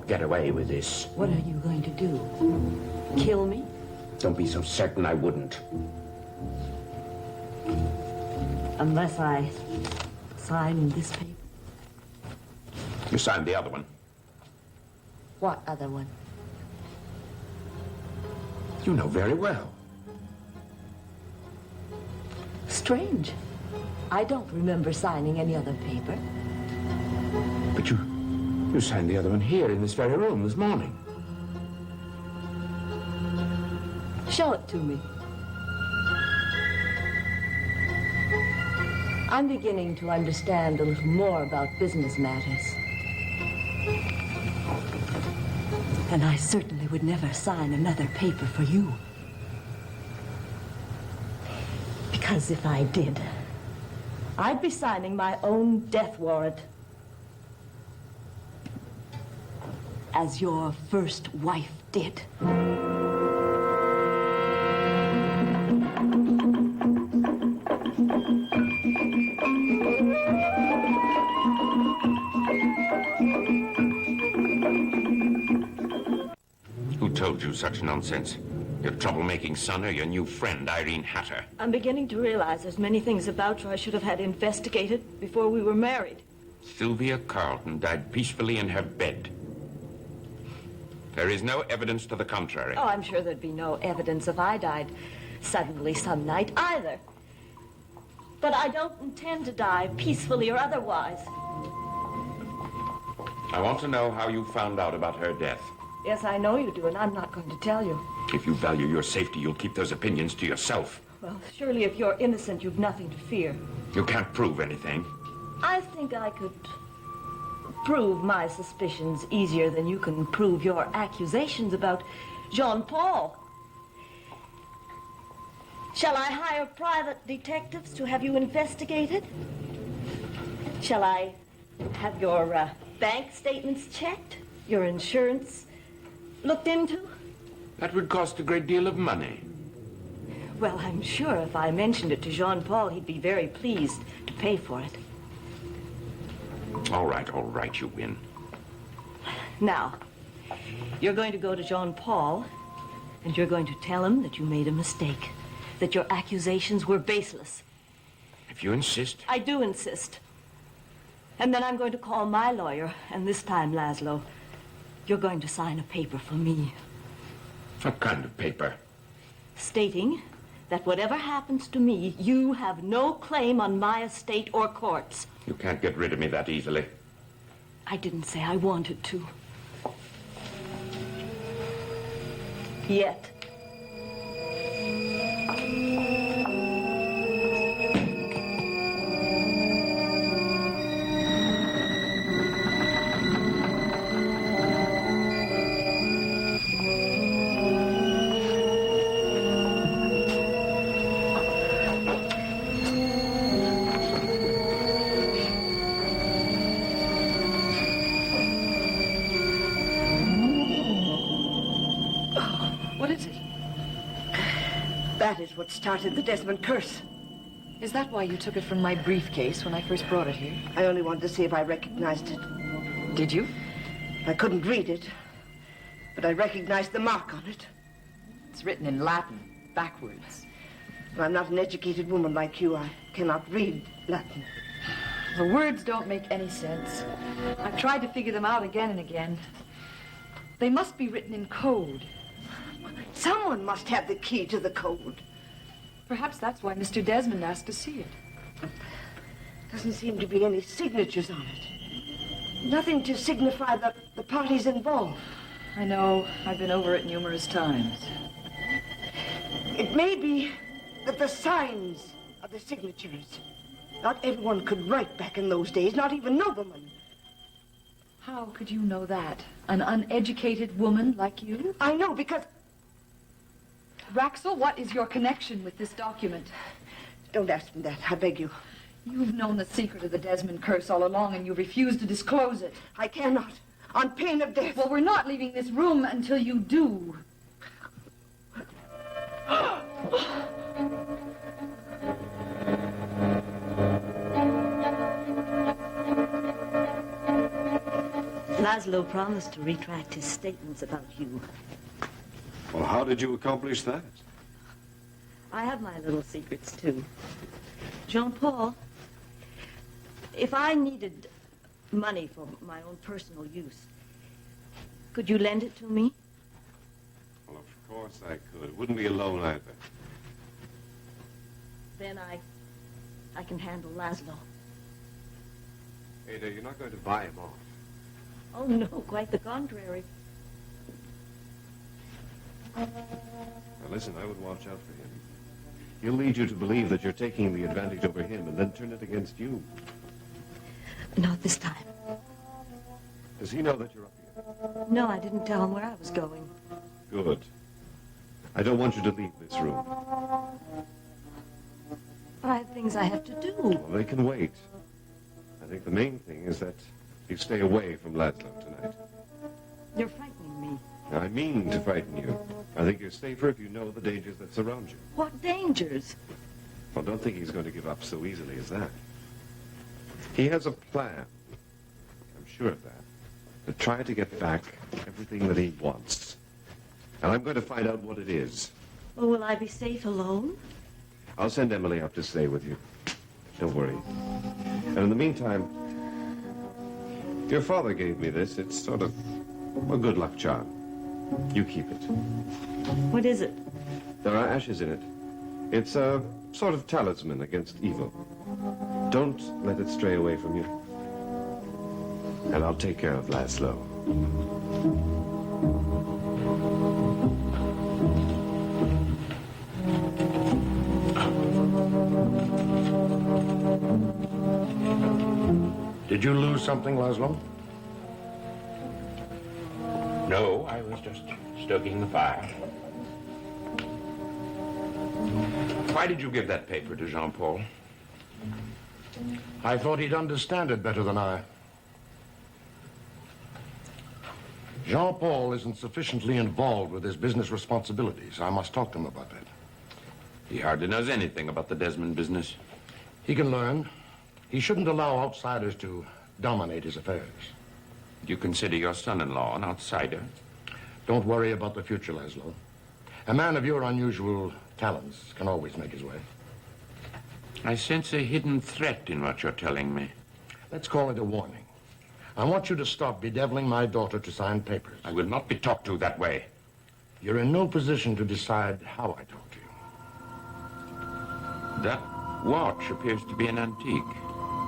get away with this. What are you going to do? Kill me? Don't be so certain I wouldn't. Unless I sign this paper. You signed the other one. What other one? You know very well. Strange. I don't remember signing any other paper. But you signed the other one here in this very room this morning. Show it to me. I'm beginning to understand a little more about business matters. And I certainly would never sign another paper for you. Because if I did, I'd be signing my own death warrant. As your first wife did. Who told you such nonsense? Your troublemaking son or your new friend, Irene Hatter? I'm beginning to realize there's many things about you I should have had investigated before we were married. Sylvia Carlton died peacefully in her bed. There is no evidence to the contrary. Oh, I'm sure there'd be no evidence if I died suddenly some night either. But I don't intend to die peacefully or otherwise. I want to know how you found out about her death. Yes, I know you do, and I'm not going to tell you. If you value your safety, you'll keep those opinions to yourself. Well, surely if you're innocent, you've nothing to fear. You can't prove anything. I think I could prove my suspicions easier than you can prove your accusations about Jean Paul. Shall I hire private detectives to have you investigated? Shall I have your bank statements checked? Your insurance looked into? That would cost a great deal of money. Well, I'm sure if I mentioned it to Jean Paul, he'd be very pleased to pay for it. All right, you win. Now, you're going to go to Jean Paul, and you're going to tell him that you made a mistake, that your accusations were baseless. If you insist. I do insist. And then I'm going to call my lawyer, and this time, Laslo, you're going to sign a paper for me. What kind of paper? Stating that whatever happens to me, you have no claim on my estate or courts. You can't get rid of me that easily. I didn't say I wanted to. Yet. That is what started the Desmond curse. Is that why you took it from my briefcase when I first brought it here? I only wanted to see if I recognized it. Did you? I couldn't read it, but I recognized the mark on it. It's written in Latin, backwards. I'm not an educated woman like you. I cannot read Latin. The words don't make any sense. I've tried to figure them out again and again. They must be written in code. Someone must have the key to the code. Perhaps that's why Mr. Desmond asked to see it. Doesn't seem to be any signatures on it. Nothing to signify the parties involved. I know. I've been over it numerous times. It may be that the signs are the signatures. Not everyone could write back in those days, not even noblemen. How could you know that? An uneducated woman like you? I know because... Raxel, what is your connection with this document? Don't ask me that, I beg you. You've known the secret of the Desmond curse all along, and you refuse to disclose it. I cannot, on pain of death. Well, we're not leaving this room until you do. Laslo promised to retract his statements about you. Well, how did you accomplish that? I have my little secrets, too. Jean Paul, if I needed money for my own personal use, could you lend it to me? Well, of course I could. It wouldn't be a loan either. Then I can handle Laslo. Ada, you're not going to buy him off. Oh, no, quite the contrary. Now, listen, I would watch out for him. He'll lead you to believe that you're taking the advantage over him and then turn it against you. Not this time. Does he know that you're up here? No, I didn't tell him where I was going. Good. I don't want you to leave this room. But I have things I have to do. Well, they can wait. I think the main thing is that you stay away from Laslo tonight. You're frightening me. Now, I mean to frighten you. I think you're safer if you know the dangers that surround you. What dangers? Well, don't think he's going to give up so easily as that. He has a plan, I'm sure of that, to try to get back everything that he wants. And I'm going to find out what it is. Well, will I be safe alone? I'll send Emily up to stay with you. Don't worry. And in the meantime, your father gave me this. It's sort of a good luck charm. You keep it. What is it? There are ashes in it. It's a sort of talisman against evil. Don't let it stray away from you. And I'll take care of Laslo. Did you lose something, Laslo? No, I was just stoking the fire. Why did you give that paper to Jean Paul? I thought he'd understand it better than I. Jean Paul isn't sufficiently involved with his business responsibilities. I must talk to him about that. He hardly knows anything about the Desmond business. He can learn. He shouldn't allow outsiders to dominate his affairs. You consider your son-in-law an outsider? Don't worry about the future, Laslo. A man of your unusual talents can always make his way. I sense a hidden threat in what you're telling me. Let's call it a warning. I want you to stop bedeviling my daughter to sign papers. I will not be talked to that way. You're in no position to decide how I talk to you. That watch appears to be an antique.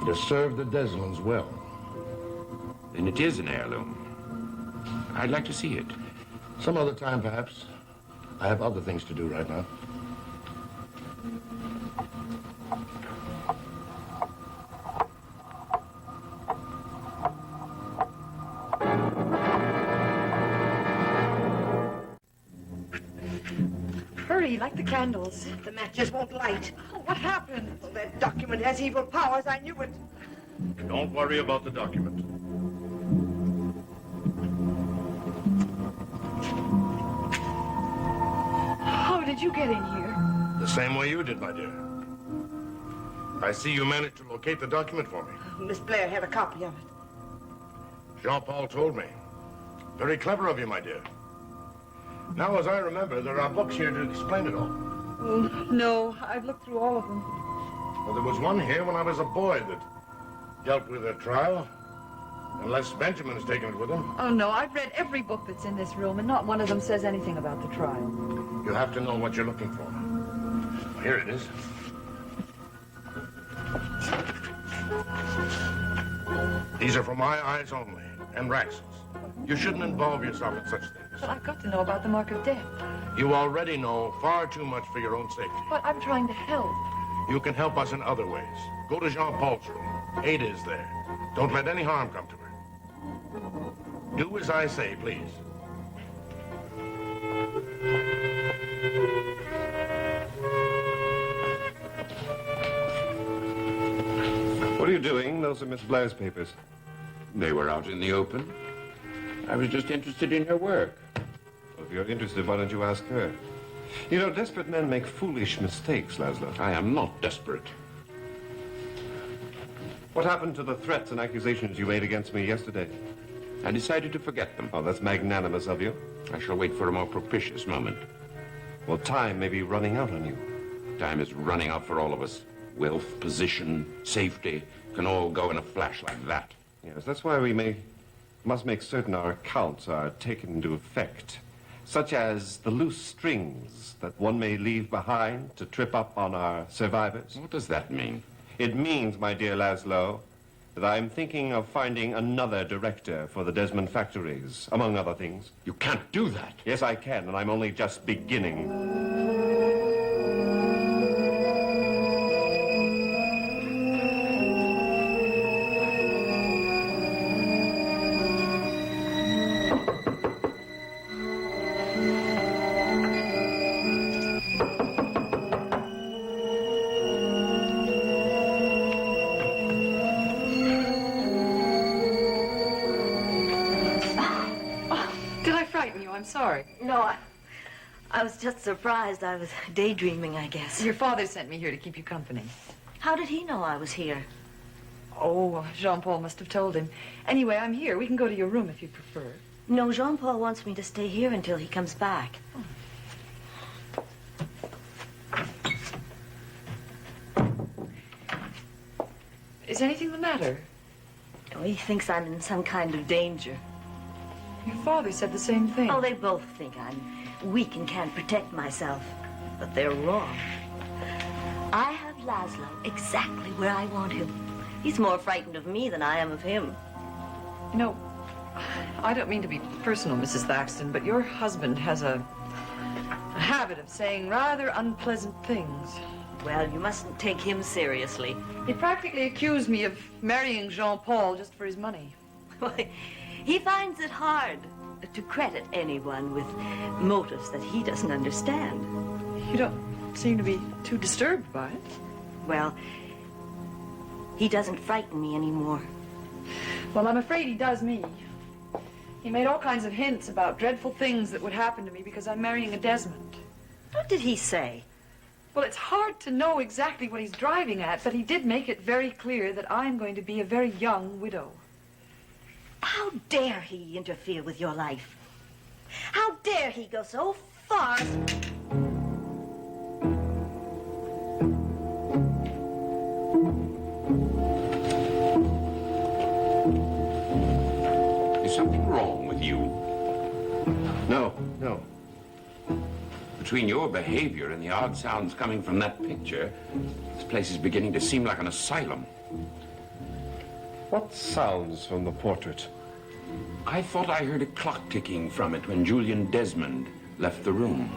It has served the Desmonds well. Then it is an heirloom. I'd like to see it. Some other time, perhaps. I have other things to do right now. Hurry, light the candles. The matches won't light. Oh, what happened? Well, that document has evil powers. I knew it. Don't worry about the document. How did you get in here? The same way you did, my dear. I see you managed to locate the document for me. Miss Blair had a copy of it. Jean Paul told me. Very clever of you, my dear. Now, as I remember, there are books here to explain it all. Oh, no. I've looked through all of them. Well, there was one here when I was a boy that dealt with a trial. Unless Benjamin has taken it with him. Oh, no. I've read every book that's in this room, and not one of them says anything about the trial. You have to know what you're looking for. Here it is. These are for my eyes only, and Rax's. You shouldn't involve yourself in such things. But I've got to know about the mark of death. You already know far too much for your own safety. But I'm trying to help. You can help us in other ways. Go to Jean Paul's room. Ada is there. Don't let any harm come to her. Do as I say, please. What are you doing? Those are Miss Blair's papers. They were out in the open. I was just interested in her work. Well, if you're interested, why don't you ask her? You know, desperate men make foolish mistakes, Laslo. I am not desperate. What happened to the threats and accusations you made against me yesterday? I decided to forget them. Oh, that's magnanimous of you. I shall wait for a more propitious moment. Well, time may be running out on you. Time is running out for all of us. Wealth, position, safety can all go in a flash like that. Yes, that's why we must make certain our accounts are taken into effect, such as the loose strings that one may leave behind to trip up on our survivors. What does that mean? It means, my dear Laslo, that I'm thinking of finding another director for the Desmond factories, among other things. You can't do that. Yes, I can, and I'm only just beginning. I'm sorry. No, I was just surprised. I was daydreaming, I guess. Your father sent me here to keep you company. How did he know I was here? Oh, Jean Paul must have told him. Anyway, I'm here. We can go to your room if you prefer. No, Jean Paul wants me to stay here until he comes back. Is anything the matter? Oh, he thinks I'm in some kind of danger. Your father said the same thing. Oh, they both think I'm weak and can't protect myself. But they're wrong. I have Laslo exactly where I want him. He's more frightened of me than I am of him. You know, I don't mean to be personal, Mrs. Thaxton, but your husband has a habit of saying rather unpleasant things. Well, you mustn't take him seriously. He practically accused me of marrying Jean Paul just for his money. Why, he finds it hard to credit anyone with motives that he doesn't understand. You don't seem to be too disturbed by it. Well, he doesn't frighten me anymore. Well, I'm afraid he does me. He made all kinds of hints about dreadful things that would happen to me because I'm marrying a Desmond. What did he say? Well, it's hard to know exactly what he's driving at, but he did make it very clear that I'm going to be a very young widow. How dare he interfere with your life? How dare he go so far? Is something wrong with you? No. Between your behavior and the odd sounds coming from that picture, this place is beginning to seem like an asylum. What sounds from the portrait? I thought I heard a clock ticking from it when Julien Desmond left the room.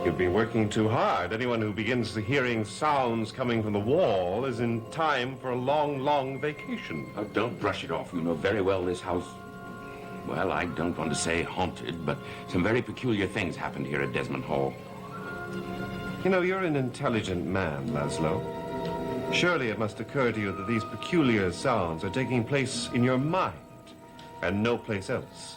You've been working too hard. Anyone who begins hearing sounds coming from the wall is in time for a long, long vacation. Oh, don't brush it off. You know very well this house... Well, I don't want to say haunted, but some very peculiar things happened here at Desmond Hall. You know, you're an intelligent man, Laslo. Surely it must occur to you that these peculiar sounds are taking place in your mind and no place else.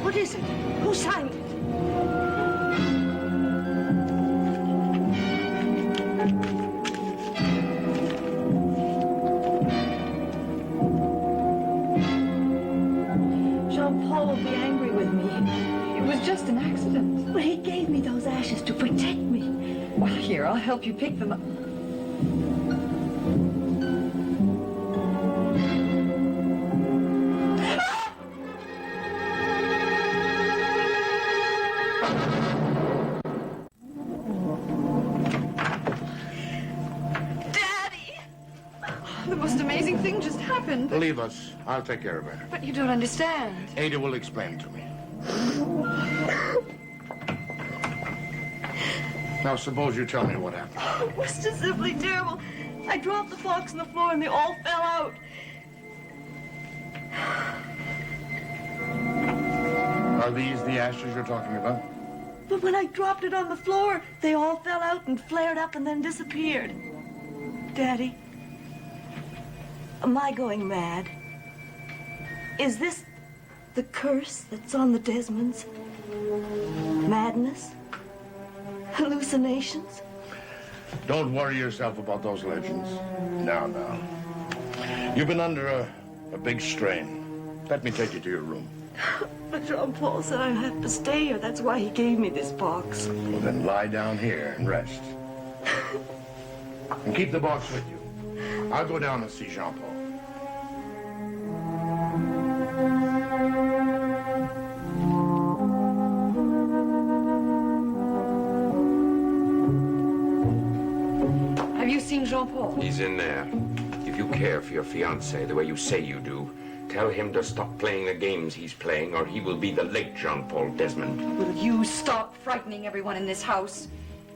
What is it? Who signed it? Jean Paul will be angry with me. It was just an accident. But he gave me those ashes to protect me. Well, here, I'll help you pick them up. Daddy! The most amazing thing just happened. Leave us. I'll take care of her. But you don't understand. Ada will explain to me. Now, suppose you tell me what happened. It was just simply terrible. I dropped the box on the floor and they all fell out. Are these the ashes you're talking about? But when I dropped it on the floor, they all fell out and flared up and then disappeared. Daddy, am I going mad? Is this the curse that's on the Desmonds? Madness? Hallucinations? Don't worry yourself about those legends. Now. You've been under a big strain. Let me take you to your room. But Jean Paul said I'd have to stay here. That's why he gave me this box. Well, then lie down here and rest. And keep the box with you. I'll go down and see Jean Paul. Have you seen Jean Paul? He's in there. If you care for your fiancée the way you say you do, tell him to stop playing the games he's playing, or he will be the late Jean Paul Desmond. Will you stop frightening everyone in this house?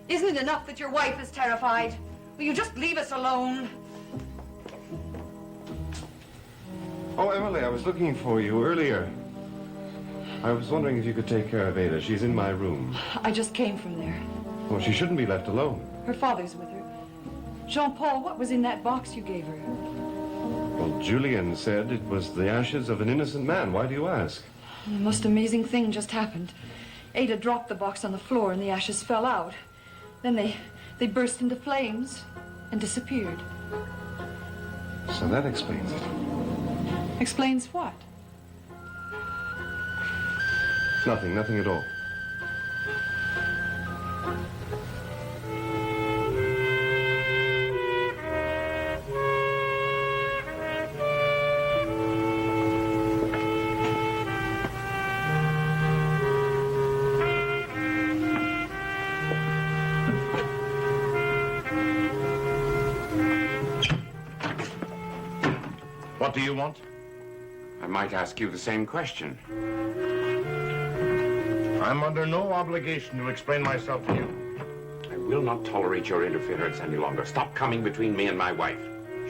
Isn't it enough that your wife is terrified? Will you just leave us alone? Oh, Emily, I was looking for you earlier. I was wondering if you could take care of Ada. She's in my room. I just came from there. Well, she shouldn't be left alone. Her father's with her. Jean Paul, what was in that box you gave her? Well, Julien said it was the ashes of an innocent man. Why do you ask? The most amazing thing just happened. Ada dropped the box on the floor and the ashes fell out. Then they burst into flames and disappeared. So that explains it. Explains what? Nothing at all. What do you want? I might ask you the same question. I'm under no obligation to explain myself to you. I will not tolerate your interference any longer. Stop coming between me and my wife.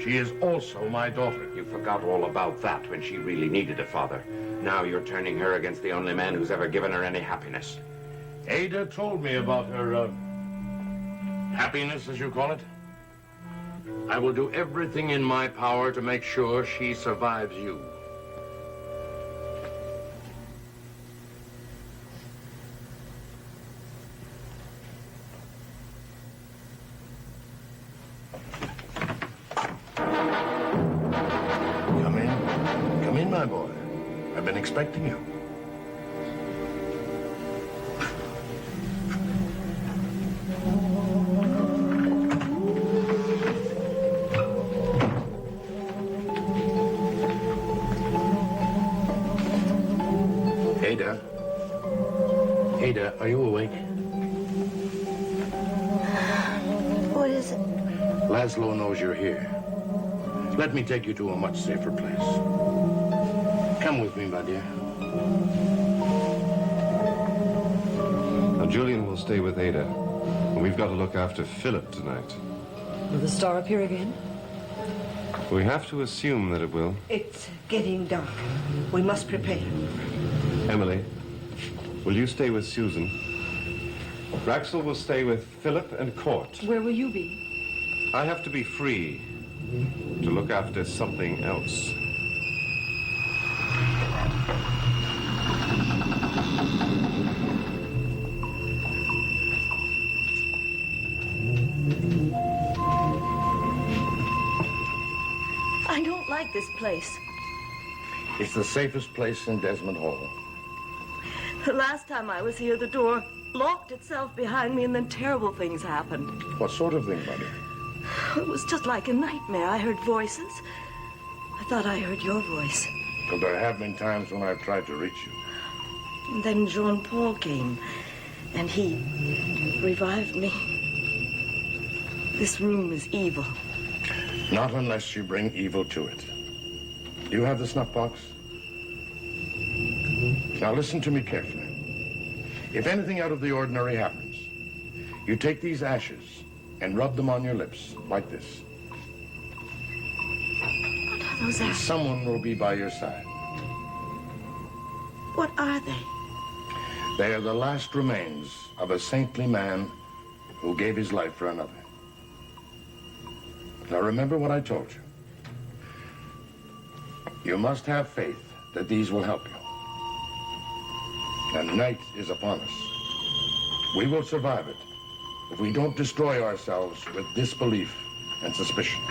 She is also my daughter. You forgot all about that when she really needed a father. Now you're turning her against the only man who's ever given her any happiness. Ada told me about her, happiness, as you call it. I will do everything in my power to make sure she survives you. Come in. Come in, my boy. I've been expecting you. Ada, are you awake? What is it? Laslo knows you're here. Let me take you to a much safer place. Come with me, my dear. Now, Julien will stay with Ada. And we've got to look after Philip tonight. Will the star appear again? We have to assume that it will. It's getting dark. We must prepare. Emily, will you stay with Susan? Raxel will stay with Philip and Court. Where will you be? I have to be free to look after something else. I don't like this place. It's the safest place in Desmond Hall. The last time I was here, the door locked itself behind me and then terrible things happened. What sort of thing, my dear? It was just like a nightmare. I heard voices. I thought I heard your voice. Well, there have been times when I've tried to reach you. And then Jean Paul came, and he revived me. This room is evil. Not unless you bring evil to it. Do you have the snuff box? Now listen to me carefully. If anything out of the ordinary happens, you take these ashes and rub them on your lips, like this. What are those ashes? Someone will be by your side. What are they? They are the last remains of a saintly man who gave his life for another. Now remember what I told you. You must have faith that these will help you. And night is upon us. We will survive it if we don't destroy ourselves with disbelief and suspicion.